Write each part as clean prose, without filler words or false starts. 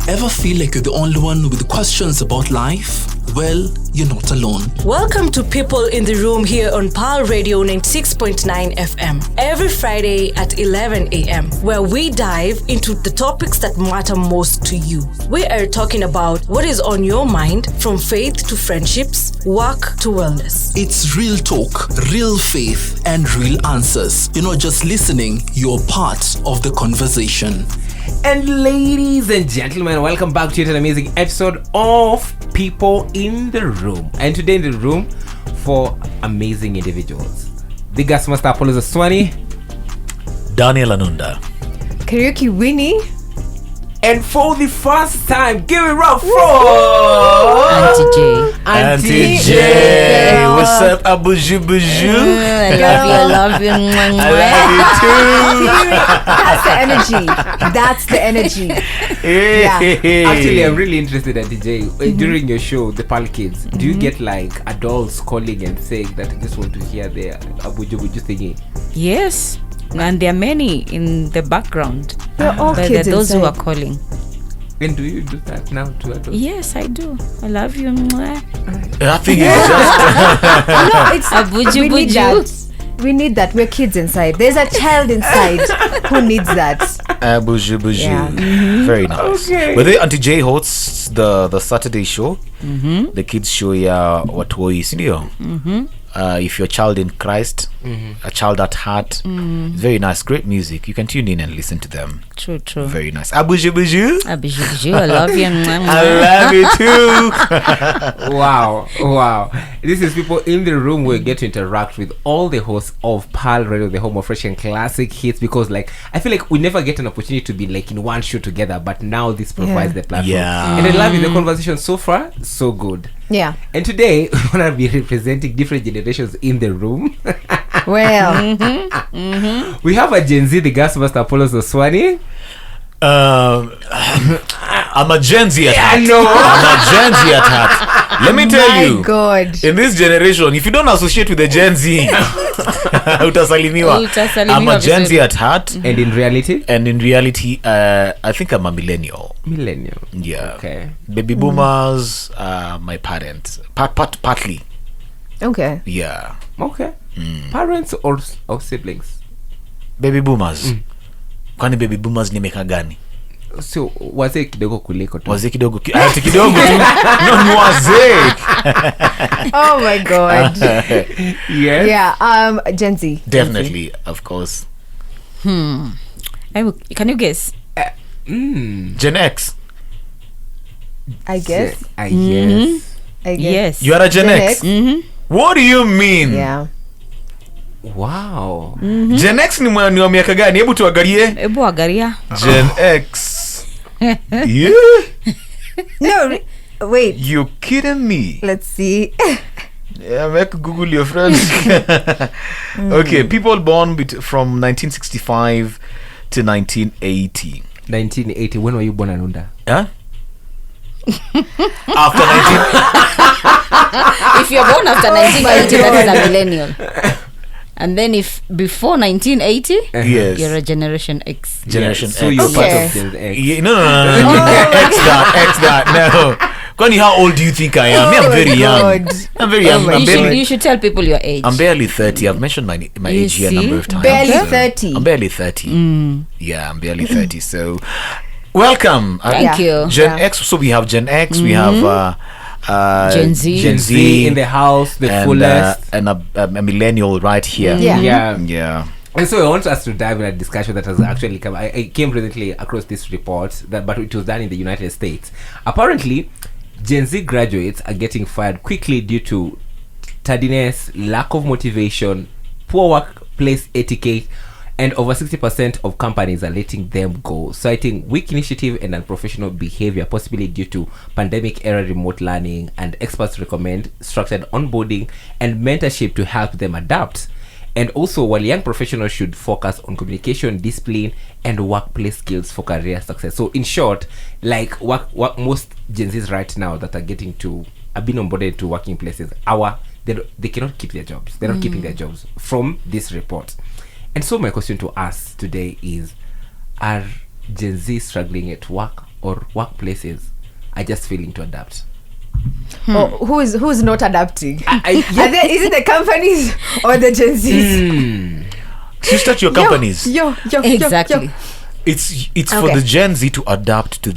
Ever feel like you're the only one with questions about life? Well, you're not alone. Welcome to People in the Room here on PAL Radio 96.9 FM. Every Friday at 11 a.m. where we dive into the topics that matter most to you. We are talking about what is on your mind, from faith to friendships, work to wellness. It's real talk, real faith, and real answers. You're not just listening, you're part of the conversation. And ladies and gentlemen, welcome back to yet an amazing episode of People in the Room. And today in the room, four amazing individuals. The guest master Apollo Zaswani, Daniel Anunda, Karaoke Winnie, and for the first time, give it up for Auntie J. Auntie J. What's up, Abuju Buju? I love you. That's the energy. That's the energy. Yeah. Actually, I'm really interested at DJ. During your show, the Pal Kids, do you get like adults calling and saying that I just want to hear their Abuju Buju thingy? Yes, and there are many in the background. They're all But kids there are those who inside. are calling. And do you do that now too? Adults? Yes, I do. I love you. I think it's just No, it's Abuju we need Buju. that. We need that. We're kids inside. There's a child inside who needs that. Abuju Buju. Yeah. Very nice. Okay. But then Auntie J hosts the Saturday show, the kids show ya Watoi, sindio? If you're a child in Christ, a child at heart, it's very nice, great music. You can tune in and listen to them. True. Very nice. Abuju Buju. Abuju Buju, I love you. I love you too. Wow. This is People in the Room where we get to interact with all the hosts of PAL Radio, the home of fresh and classic hits, because like I feel like we never get an opportunity to be like in one show together, but now this provides the platform. Yeah. And I love it. The conversation so far, so good. Yeah. And today we want to be representing different generations in the room. Well, We have a Gen Z, the gas master Apollo Zaswani. I'm a Gen Z at heart. I know. I'm a Gen Z at heart. Let me tell my you. God. In this generation, if you don't associate with the Gen Z, utasalimiwa. Utasalimiwa I'm a Gen Z vizuri. at heart, And in reality, and in reality, I think I'm a millennial. millennial. Yeah. Okay. Baby boomers, my parents, partly. Okay. Yeah. Okay. Parents or siblings? Baby boomers. Kwani baby boomers ni meka gani? So wazee kidogo kuliko tu. Wazee kidogo ati kidogo tu. No, ni wazee. Oh my God. Yes. Yeah. Gen Z. Definitely, of course. Can you guess? Gen X. I guess. Yes. I guess. Yes. You are a Gen X. What do you mean? Yeah. Wow. Gen X ni wa miaka gani? Hebu tuangalie. Ebu agaria. Gen X. Yeah? No. Wait. You kidding me? Let's see. Yeah, make Google your friends. Okay, people born from 1965 to 1980. 1980. When were you born, Anunda? Huh? After 19 If you're born after 1980, that is a millennial. And then if before 1980, yes. you're a Generation X. Generation So X. you're part Okay. of Gen X. Yeah, no. X that. No. Kwani, how old do you think I am? Me, I'm very young. God. I'm very young. You should tell people your age. I'm barely 30. I've mentioned my You age here a see? number of times. Barely So, 30. I'm barely 30. Yeah, I'm barely 30. So, welcome. Thank you. Gen X. So we have Gen X. We have Gen Z. Gen Z in the house, the and, fullest. and a millennial right here. Yeah. Yeah. And so I want us to dive in a discussion that has actually come. I came recently across this report but it was done in the United States. Apparently, Gen Z graduates are getting fired quickly due to tardiness, lack of motivation, poor workplace etiquette, and over 60% of companies are letting them go, citing weak initiative and unprofessional behavior, possibly due to pandemic-era remote learning. And experts recommend structured onboarding and mentorship to help them adapt. And also, while young professionals should focus on communication, discipline, and workplace skills for career success. So, in short, like what most Gen Zs right now that are getting to are being onboarded to working places, they cannot keep their jobs. They're not keeping their jobs from this report. And so, my question to us today is: are Gen Z struggling at work or workplaces are just failing to adapt. Oh, who's not adapting? Yeah. Are there, is it the companies or the Gen Zs? So start your companies. Yo. Exactly. It's for Okay. the Gen Z to adapt to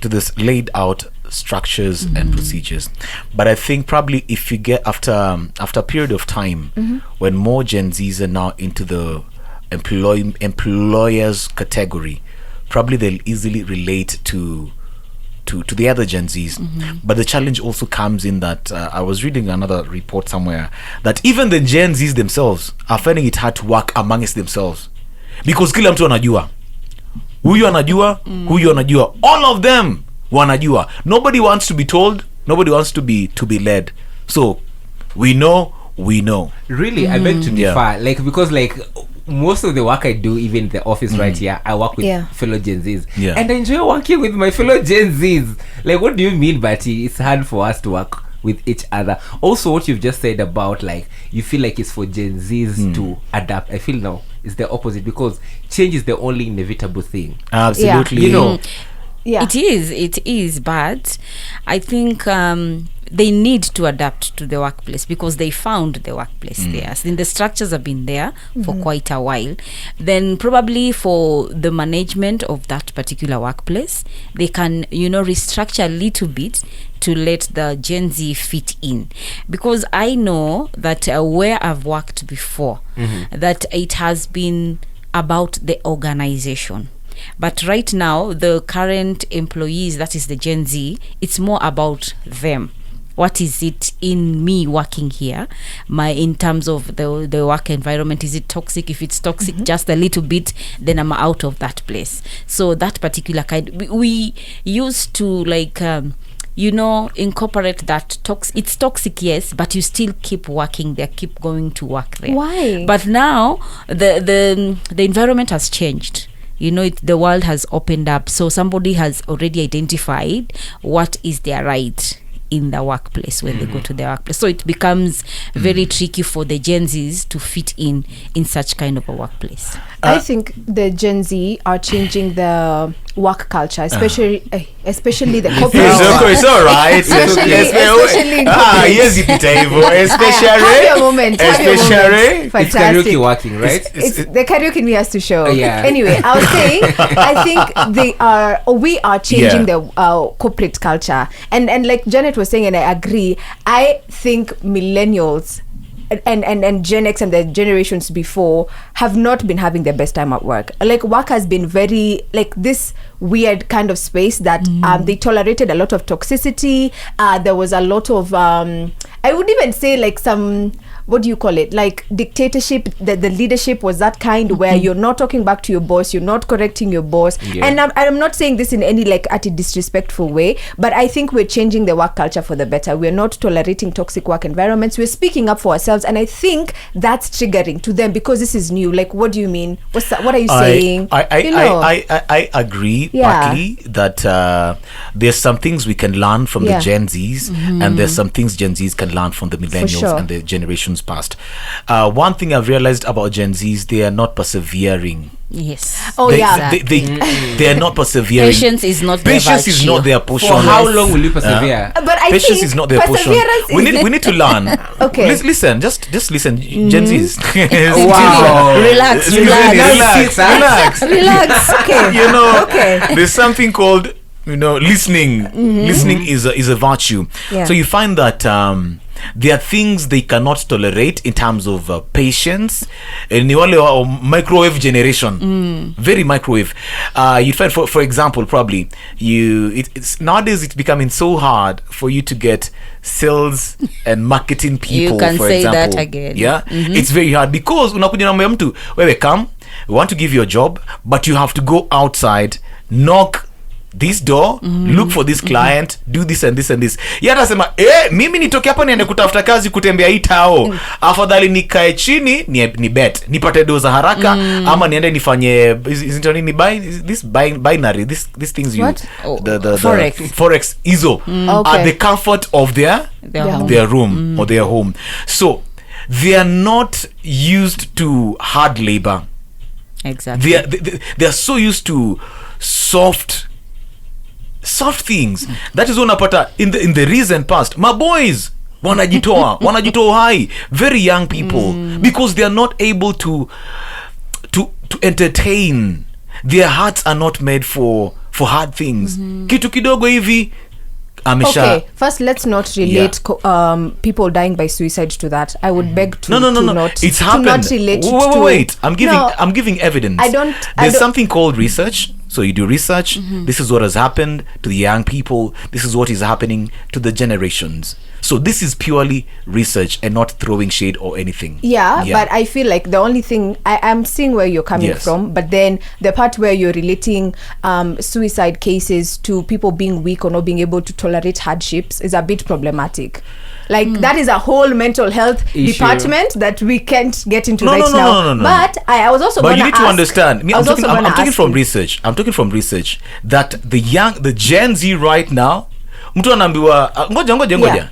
this laid out structures and procedures. But I think probably if you get after a period of time when more Gen Zs are now into the employers category, probably they'll easily relate to the other Gen Zs. But the challenge also comes in that I was reading another report somewhere that even the Gen Zs themselves are finding it hard to work amongst themselves, because kila mtu anajua huyu anajua huyu anajua, all of them wanajua. Nobody wants to be told, nobody wants to be led. So we know. Really, I beg to Yeah. differ. Like, because like most of the work I do, even in the office right here, I work with Yeah. fellow Gen Zs, Yeah. and I enjoy working with my fellow Gen Zs. Like, what do you mean, Bati? It's hard for us to work with each other. Also, what you've just said about like you feel like it's for Gen Zs to adapt. I feel no, it's the opposite, because change is the only inevitable thing. Absolutely. You know, Yeah. It is, but I think they need to adapt to the workplace because they found the workplace there. So the structures have been there for quite a while. Then probably for the management of that particular workplace, they can, restructure a little bit to let the Gen Z fit in. Because I know that where I've worked before, that it has been about the organization. But right now, the current employees, that is the Gen Z, it's more about them. What is it in me working here? In terms of the work environment, is it toxic? If it's toxic just a little bit, then I'm out of that place. So that particular kind, we used to like incorporate that it's toxic, yes, but you still keep working there, keep going to work there. Why? But now the environment has changed. The world has opened up, so somebody has already identified what is their right in the workplace when they go to the workplace. So it becomes very tricky for the Gen Zs to fit in such kind of a workplace. I think the Gen Z are changing the work culture, especially the corporate. It's all right. Especially in corporate. Yes, especially. Have your moment. Especially. it's Fantastic. karaoke working, right? It's the karaoke in me has to show. Yeah. Anyway, I was saying, I think we are changing the corporate culture, and like Janet was saying, and I agree. I think millennials and Gen X and the generations before have not been having the best time at work. Like, work has been very like this weird kind of space that they tolerated a lot of toxicity. There was a lot of I would even say like some, what do you call it, like dictatorship. The leadership was that kind where you're not talking back to your boss, you're not correcting your boss. Yeah. And I'm not saying this in any like at a disrespectful way, but I think we're changing the work culture for the better. We're not tolerating toxic work environments. We're speaking up for ourselves, and I think that's triggering to them because this is new. Like, what do you mean? What are you saying? I agree partly that there's some things we can learn from the Gen Zs, and there's some things Gen Zs can learn from the millennials and the generations past. One thing I've realized about Gen Zs, they are not persevering. Yes. Oh, they, yeah. they are not persevering. Patience is not their Patience is virtue. not their portion. For how long will you persevere? But I Patience think is not their portion. perseverance is We need to learn. Okay. Listen, just listen. Gen Zs. Wow. Relax. Relax. relax. Okay. Okay. There's something called listening. Listening is a virtue. Yeah. So you find that there are things they cannot tolerate in terms of patience. Ni wale wa microwave generation, very microwave. You find, for example, probably it's nowadays it's becoming so hard for you to get sales and marketing people. You can for say example. that again. Yeah, it's very hard because unakuja na mtu wewe come, we want to give you a job, but you have to go outside, knock this door, look for this client, do this and this and this. Yata sema mimi nitoke hapa niende kutafuta kazi kutembea hii tao, afadhali nikae chini ni bet nipate doza haraka, ama niende nifanye ni buy this binary these things you What? the Forex ISO at the comfort of their room or their home. So they are not used to hard labor. Exactly. They are so used to soft soft things. That is unapata in the recent past, my boys wanajitoa uhai, very young people, because they are not able to entertain. Their hearts are not made for hard things. Kitu kidogo hivi amesha. Okay, first let's not relate people dying by suicide to that. I would beg to no. not, it's to happened. not relate to Wait. it. I'm giving evidence. There's something called research. So you do research. This is what has happened to the young people. This is what is happening to the generations. So this is purely research and not throwing shade or anything. Yeah, but I feel like the only thing I'm seeing where you're coming from, but then the part where you're relating suicide cases to people being weak or not being able to tolerate hardships is a bit problematic. Like that is a whole mental health department that we can't get into now. No. But I was also but going to you need to understand. I'm talking from you. research. I'm talking from research that the Gen Z right now, mtu anaambiwa ngoja.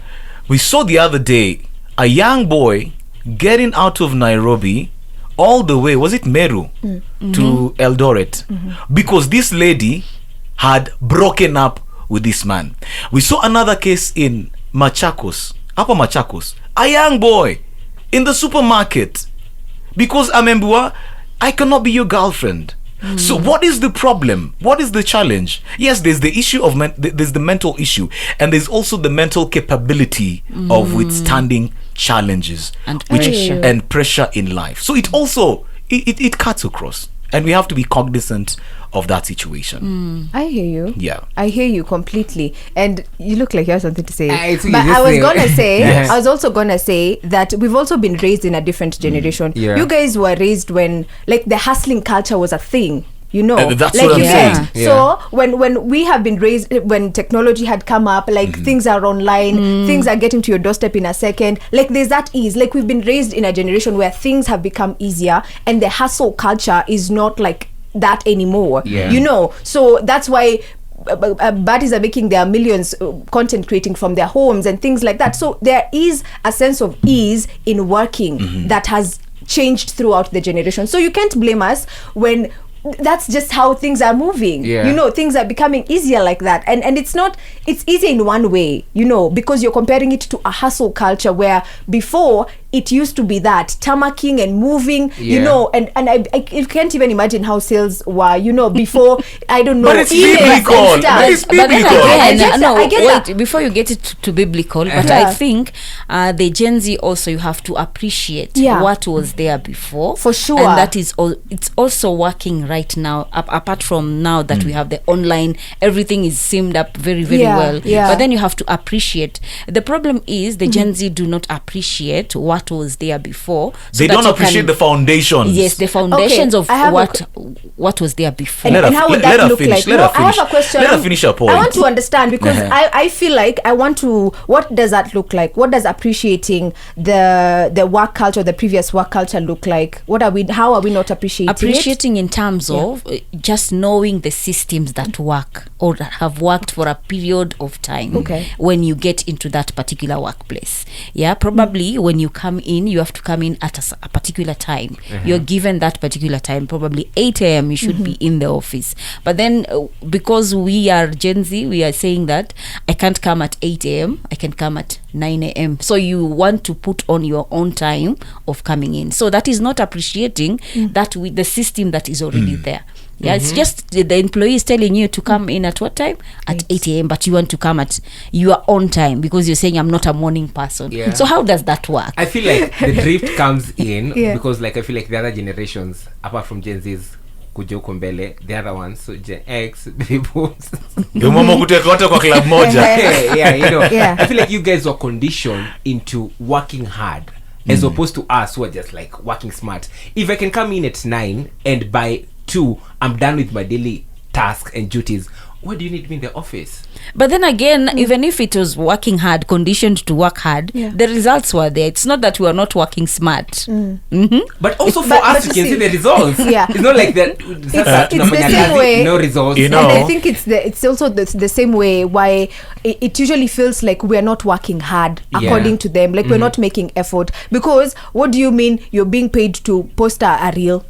We saw the other day a young boy getting out of Nairobi all the way, was it Meru, to Eldoret, because this lady had broken up with this man. We saw another case in Machakos, a young boy in the supermarket because amembiwa, I cannot be your girlfriend. So what is the problem? What is the challenge? Yes, there's the issue of there's the mental issue, and there's also the mental capability of withstanding challenges and pressure in life. So it also it cuts across, and we have to be cognizant of that situation. I hear you. Yeah, I hear you completely. And you look like you have something to say. But I was also gonna say that we've also been raised in a different generation. You guys were raised when like the hustling culture was a thing. You know, that's like what I'm you saying. said. So when we have been raised, when technology had come up, like things are online, things are getting to your doorstep in a second. Like there's that ease. Like we've been raised in a generation where things have become easier, and the hustle culture is not like that anymore. You know, so that's why baddies are making their millions content creating from their homes and things like that. So there is a sense of ease in working that has changed throughout the generation. So you can't blame us when that's just how things are moving. You know, things are becoming easier like that, and it's easy in one way, you know, because you're comparing it to a hustle culture where before it used to be that tamarking and moving, you know, and I can't even imagine how sales were, you know, before. I don't know. But it's biblical. But then again, wait, before you get it to biblical, but I think the Gen Z also, you have to appreciate what was there before, for sure, and that is it's also working right now. Apart from now that we have the online, everything is seamed up very well. But then you have to appreciate. The problem is the Gen Z do not appreciate what was there before. So they don't appreciate the foundations. Yes, the foundations of what was there before. And how would that look like? I have a question. Let her finish her point. I want to understand, because I feel like what does that look like? What does appreciating the work culture, the previous work culture look like? How are we not appreciating in terms of just knowing the systems that work or that have worked for a period of time when you get into that particular workplace. Probably when you come in, you have to come in at a particular time. You're given that particular time, probably 8 a.m. you should be in the office. But then because we are Gen Z, we are saying that I can't come at 8 a.m. I can come at 9 a.m. So you want to put on your own time of coming in. So that is not appreciating that with the system that is already there. It's just the employee is telling you to come in at what time? At 8 a.m. But you want to come at your own time because you're saying I'm not a morning person. So how does that work? I feel like the drift comes in because like I feel like the other generations apart from Gen Z's kuja huko mbele, the other ones, so Gen X, baby boomers, ndio mama kutoka wote kwa club moja. You know, I feel like you guys were conditioned into working hard as opposed to us who are just like working smart. If I can come in at 9 and by 2 I'm done with my daily tasks and duties, what do you need me in the office? But then again, even if it was working hard, conditioned to work hard, the results were there. It's not that we are not working smart. But also for us, you can see the results. It's not like that. It's the same way. No results. You know. And I think it's also the same way why it usually feels like we're not working hard according to them. Like we're not making effort. Because what do you mean you're being paid to post a reel?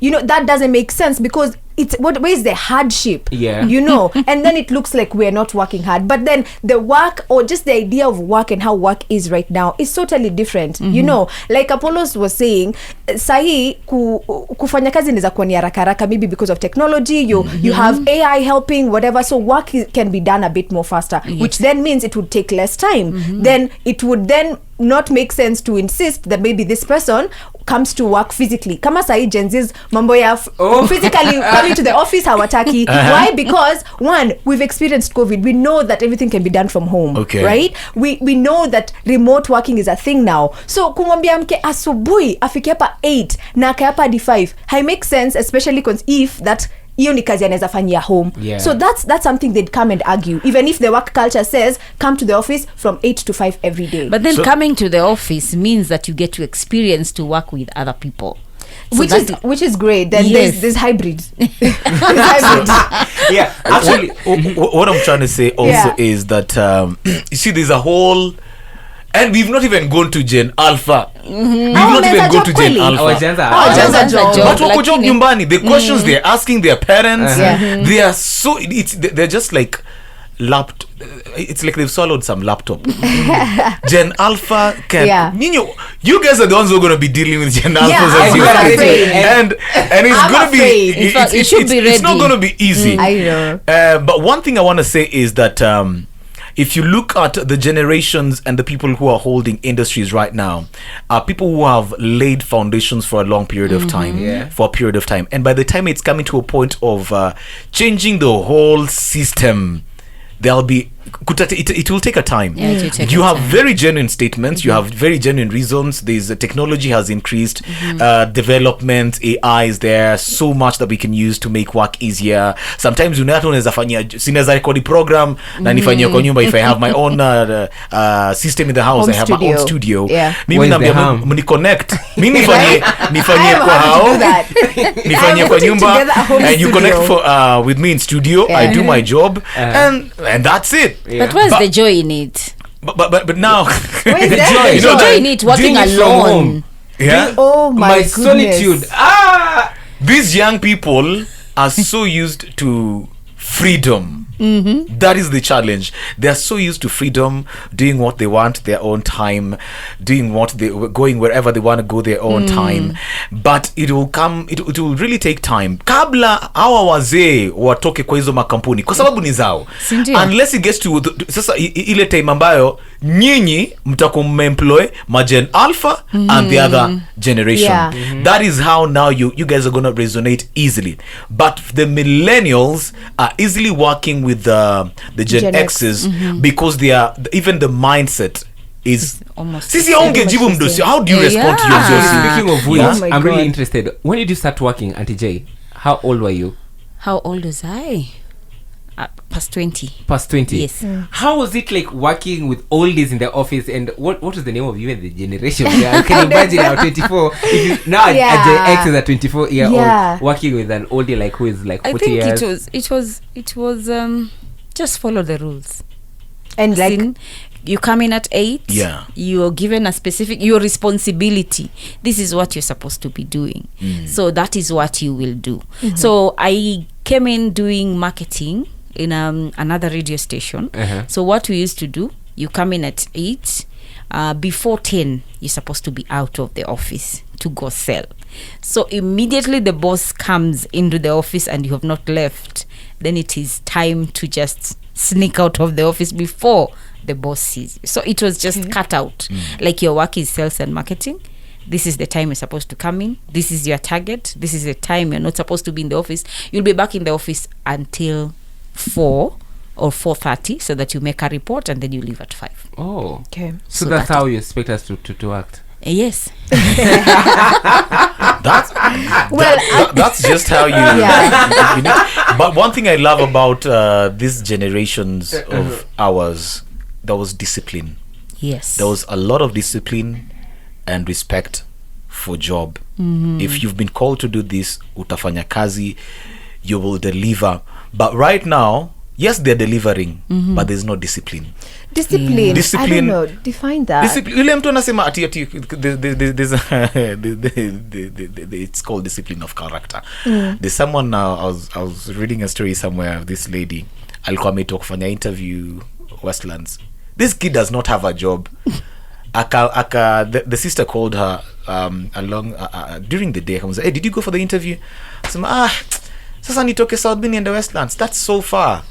You know, that doesn't make sense, because where is the hardship? Yeah. You know, and then it looks like we're not working hard. But then the work, or just the idea of work and how work is right now, is totally different. You know, like Apollos was saying, sahi kufanya kazi inaweza kuwa ni haraka haraka, maybe because of technology. You have AI helping, whatever. So work can be done a bit more faster, which then means it would take less time. Then it would then not make sense to insist that maybe this person comes to work physically. Kama sahi Gen Z's mambo ya physically coming to the office hawataki. Why? Because one, we've experienced COVID. We know that everything can be done from home. Okay. Right? We know that remote working is a thing now. So kumwambia mke asubuhi afike hapa 8 na akae hapa hadi 5, hai make sense, especially if that hiyo ni kazi anaweza fanyia home. Yeah. So that's something they'd come and argue, even if the work culture says come to the office from 8 to 5 every day. But then coming to the office means that you get to experience to work with other people. So which is great. Then Yes. there's hybrid. There's hybrid. Yeah, actually, what I'm trying to say also Yeah. is that you see, there's a whole, and we've not even gone to Gen Alpha. We've not even gone to Gen Alpha. hawajaanza. Hawajaanza job. But wako job nyumbani, the questions they're asking their parents, Yeah. they are so, they're just like it's like they've swallowed some laptop. Gen Alpha can, Yeah. you guys are the ones who are going to be dealing with Gen Alphas I'm as you not are. afraid. and it's I'm going to be afraid. In fact, it should be it's not ready. going to be easy. I know. But one thing I want to say is that if you look at the generations and the people who are holding industries right now, are people who have laid foundations for a long period of time, Yeah. for a period of time. And by the time it's coming to a point of changing the whole system, there'll be it will take a time. Yeah, it will take you a have time. very genuine statements, you have very genuine reasons. There's technology has increased, development, AI is there, so much that we can use to make work easier. Sometimes unaweza fanya sinaweza record program na nifanyie kwa nyumba. If I have my own system in the house, Home I have my own studio. studio. Yeah. Mimi Where's the naambia ham? mniconnect, mimi nifanyie I am kwa happy to hao, do that. nifanyie I'm kwa putting nyumba, together a home and you connect studio. with me in studio. I do my job, and that's it. But where's But- the joy in it? But now Where's The that? joy. There's You know no joy that- in it working doing it from alone. home. yeah, Oh my goodness. solitude. these young people are so used to freedom. That is the challenge. They are so used to freedom, doing what they want, their own time, doing what they going wherever they want to go, their own time. But it will come. It will really take time. Kabla hawa wazee watoke kwa hizo makampuni, kwa sababu ni zao. Sindio? Unless it gets to sasa ile time ambayo nyinyi mtakuwa mmeemploy magen alpha and the other generation. Yeah. That is how now you guys are going to resonate easily. But the millennials are easily working with the Gen X. X's because they are, even the mindset is almost sisi the same. aungejibu mdosi. How do you Yeah. respond to your Yeah. mdosi? Speaking of which, Oh my I'm really God. interested. When did you start working, Auntie J? How old were you? How old was I? Past 20. Past 20. Yes. How was it like working with oldies in the office, and what was the name of even the generation? Yeah, I can imagine now 24. If you, now Yeah. a Gen X is a 24-year-old Yeah. working with an oldie like who is like 40 I think years. it was just follow the rules. And like Sin, you come in at 8. Yeah. You're given a specific your responsibility. This is what you're supposed to be doing. So that is what you will do. So I came in doing marketing in another radio station. So what we used to do, you come in at 8. Before 10, you're supposed to be out of the office to go sell. So immediately the boss comes into the office and you have not left, then it is time to just sneak out of the office before the boss sees you. So it was just cut out. Like your work is sales and marketing. This is the time you're supposed to come in. This is your target. This is the time you're not supposed to be in the office. You'll be back in the office until 4 or 4:30 so that you make a report and then you leave at 5. Oh. okay. So So that's that how you expect us to act. Yes. That's that's just how you, Yeah. you need. But one thing I love about these generations of ours, there was discipline. Yes. There was a lot of discipline and respect for job. If you've been called to do this, utafanya kazi, you will deliver. But right now, yes, they're delivering, but there's no discipline. Discipline. I don't know. Define that. Discipline. Yule mtu anasema ati there's it's called discipline of character. There's someone now, I was reading a story somewhere of this lady. Alikuwa ametoka kufanya interview Westlands. This kid does not have a job. The sister called her along during the day. Hey, did you go for the interview? Sasa nitoke South Bend and the Westlands. That's so far.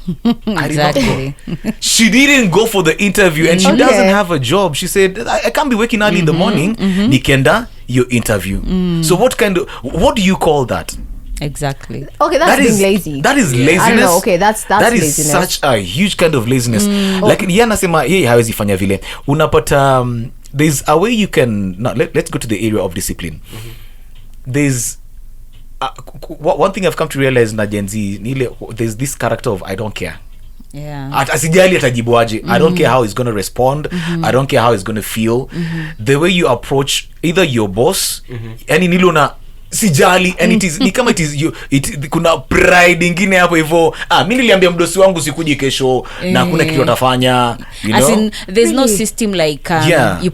Exactly. She didn't go for the interview and she doesn't have a job. She said, I can't be waking early in the morning. Nikenda your interview. So what do you call that? Exactly. Okay, that's being lazy. That is laziness. I don't know. Okay, that's that laziness. Is such a huge kind of laziness. Like yanasema hawezi fanya vile. Unapata there's a way you can let's go to the area of discipline. There's one thing I've come to realize na Gen Z, there's this character of I don't care. Asijali atajibuaje. I don't care how he's going to respond. I don't care how he's going to feel. The way you approach either your boss, yani nilona sijali, and it is ni kama kuna pride ingine hapo hivyo. Mimi niliambia mdosi wangu sikuje kesho na kuna kitu atafanya, you know. As in, there's no system like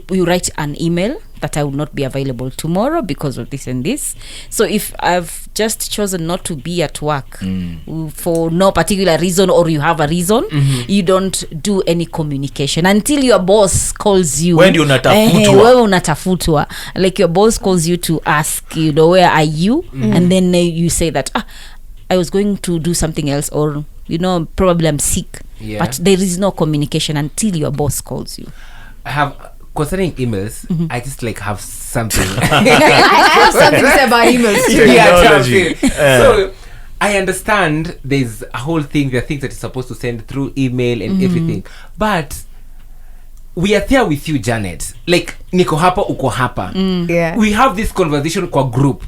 you write an email that I will not be available tomorrow because of this and this. So if I've just chosen not to be at work for no particular reason, or you have a reason, you don't do any communication until your boss calls you. When you unatafutwa. Like your boss calls you to ask, you know, where are you? And then you say that, I was going to do something else, or, you know, probably I'm sick. But there is no communication until your boss calls you. Concerning emails, I just like have something. I have something to say about emails. So I understand there's a whole thing. There are things that you're supposed to send through email and everything, but we are there with you, Janet. Like niko hapa, uko hapa. We have this conversation kwa group.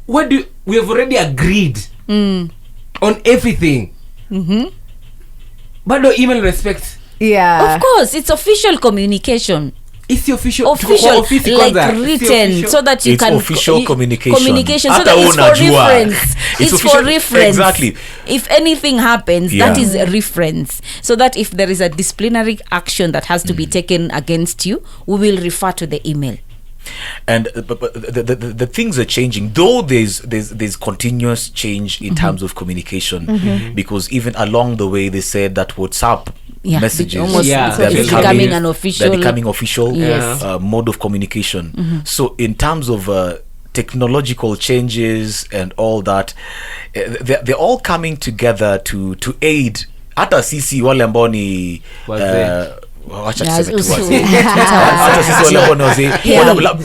We have already agreed on everything. But no email respect. Of course, it's official communication. It's the official like written, so that you can official communication so that it's for reference. It's for reference. Exactly. If anything happens, that is a reference, so that if there is a disciplinary action that has to be taken against you, we will refer to the email. And but the things are changing, though there's continuous change in terms of communication, because even along the way they said that WhatsApp messages they're becoming official mode of communication. So in terms of technological changes and all that, they're all coming together to aid hata sisi wale ambao ni but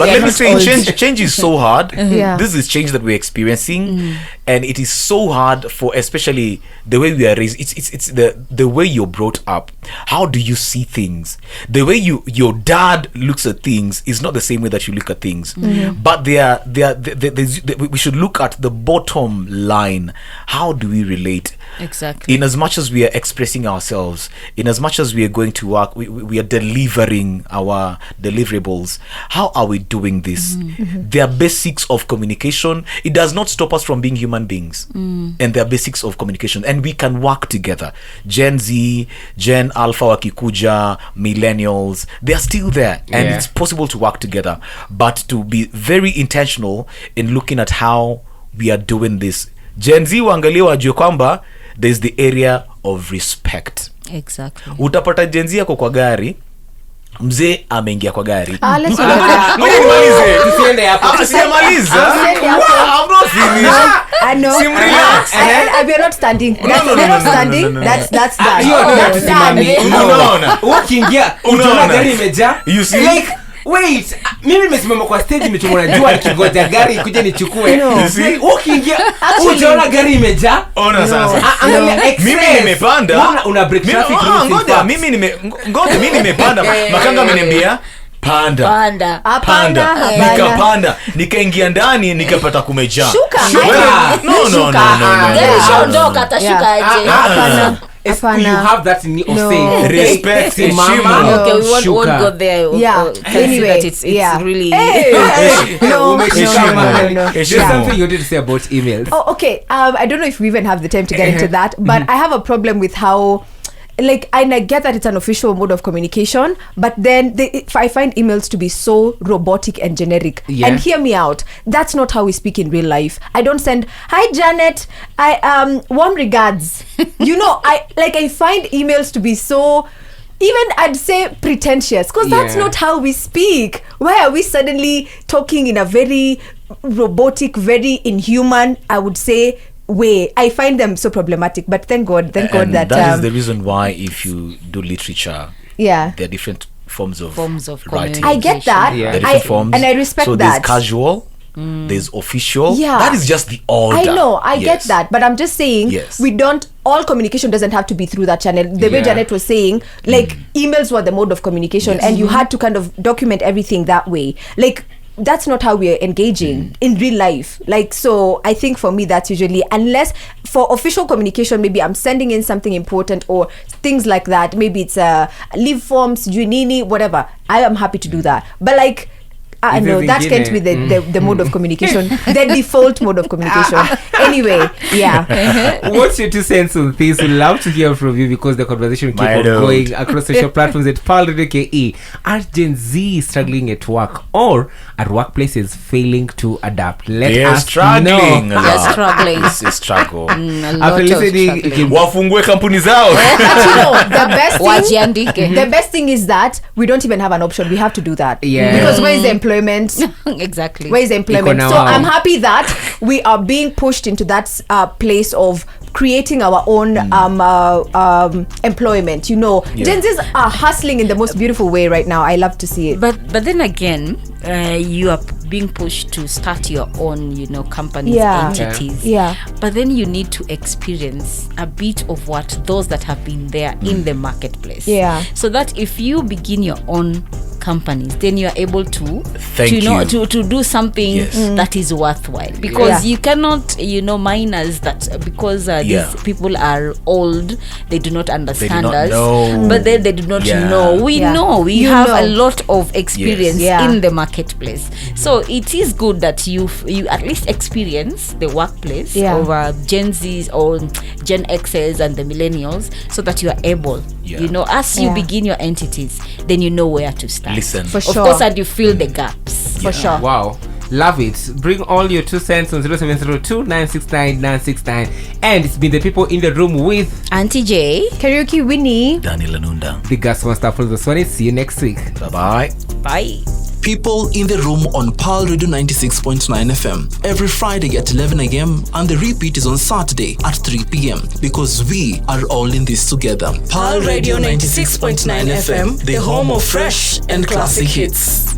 let me say change is so hard. This is change that we're experiencing, and it is so hard for especially the way we are raised. It's the way you're brought up. How do you see things? The way your dad looks at things is not the same way that you look at things. But we should look at the bottom line. How do we relate? Exactly. In as much as we are expressing ourselves, in as much as we are going to work, we are delivering our deliverables. How are we doing this? There are basics of communication. It does not stop us from being human beings. And there are basics of communication, and we can work together. Gen Z, Gen Alpha, wakikuja, millennials, they are still there, and it's possible to work together, but to be very intentional in looking at how we are doing this. Gen Z waangalie wajue kwamba there's the area of respect. Exactly. Utapata Gen Z yako kwa gari, mzee ameingia kwa gari. Let's tusiende hapo. Sijamaliza. I'm not finished. I know. Relax. We are not standing. Not standing. That's that. Unaona. Ukiingia unaona gari imejaa. You see? Like, wait, mimi nimesimama kwa stage nimechomwa na jua nikingoja gari ikuje nichukue. Ukiingia unaona gari imejaa. Ona sasa. Mimi nimepanda. Una break traffic. Ngoja mimi nimepanda. Makanga ameniambia panda. Nikapanda, nikaingia ndani, nikapata kumejaa. Shuka. Gari shondoka atashuka aje. Hapana. It's, Hapana. you have that in of No. saying Respect, si heshima. mama, Okay, we won't shuka. go there. Yeah. Anyway, that it's yeah. really. Hey, no, no, no. There's Yeah. something you wanted to say about emails. Oh, okay. I don't know if we even have the time to get into that, but I have a problem with how, like, and I get that it's an official mode of communication, but then I find emails to be so robotic and generic. Yeah. And hear me out. That's not how we speak in real life. I don't send, "Hi Janet, I warm regards." I find emails to be so, even I'd say pretentious, because that's Yeah. not how we speak. Why are we suddenly talking in a very robotic, very inhuman, I would say, way? I find them so problematic, but thank God And that that is the reason why, if you do literature, yeah, there are different forms of communication. writing. I get that. Yeah. There are different forms. And I respect so that. there's casual, there's official. Yeah. That is just the order. I know, I Yes. get that, but I'm just saying, Yes. all communication doesn't have to be through that channel. The way Yeah. Janet was saying, like, emails were the mode of communication, Yes. and you had to kind of document everything that way. Like, that's not how we're engaging in real life. Like, so I think for me, that's usually, unless for official communication, maybe I'm sending in something important or things like that. Maybe it's leave forms, Junini, whatever. I am happy to do that. But like, I If know it's that in can't be the mode of communication, the default mode of communication. Anyway, yeah. What's your 2 cents on this? We'd love to hear from you because the conversation keep on Mild. going across social platforms at Pearl Radio KE. Are Gen Z struggling at work or are workplaces failing to adapt? Let They're us struggling. know. They're struggling. It's a struggle. A lot After of listening, struggling. Kim- Wafungue kampuni zao. But you know, the best thing, Wajiandike. the best thing is that we don't even have an option. We have to do that. Yeah. Because where is the employment? Exactly. Where is the employment? Iko na So wao. I'm happy that we are being pushed into that place of creating our own employment. You know, Yeah. Gen Zs are hustling in the most beautiful way right now. I love to see it. But then again, you are being pushed to start your own, companies, Yeah. entities. Yeah. But then you need to experience a bit of what those that have been there in the marketplace. Yeah. So that if you begin your own companies, then you are able to Thank you. to do something Yes. that is worthwhile, because Yeah. you cannot miners that because Yeah. these people are old, they do not understand not us, know. but then they do not Yeah. know. We Yeah. know we You have know. a lot of experience Yes. Yeah. in the marketplace, so it is good that you at least experience the workplace Yeah. of Gen Zs or Gen Xs and the millennials, so that you are able, Yeah. as you Yeah. begin your entities, then you know where to start. Listen. For Of sure. course, and you fill the gaps. For sure. Wow. Love it. Bring all your 2 cents on 0702 969 969. And it's been the people in the room with Auntie J, Karaoke Winnie. Daniel Anunda. the Gas Master for the Sony. See you next week. Bye-bye. bye. People in the Room on Pearl Radio 96.9 FM every Friday at 11 a.m. and the repeat is on Saturday at 3 p.m. because we are all in this together. Pearl Radio 96.9 FM, the home of fresh and classic hits.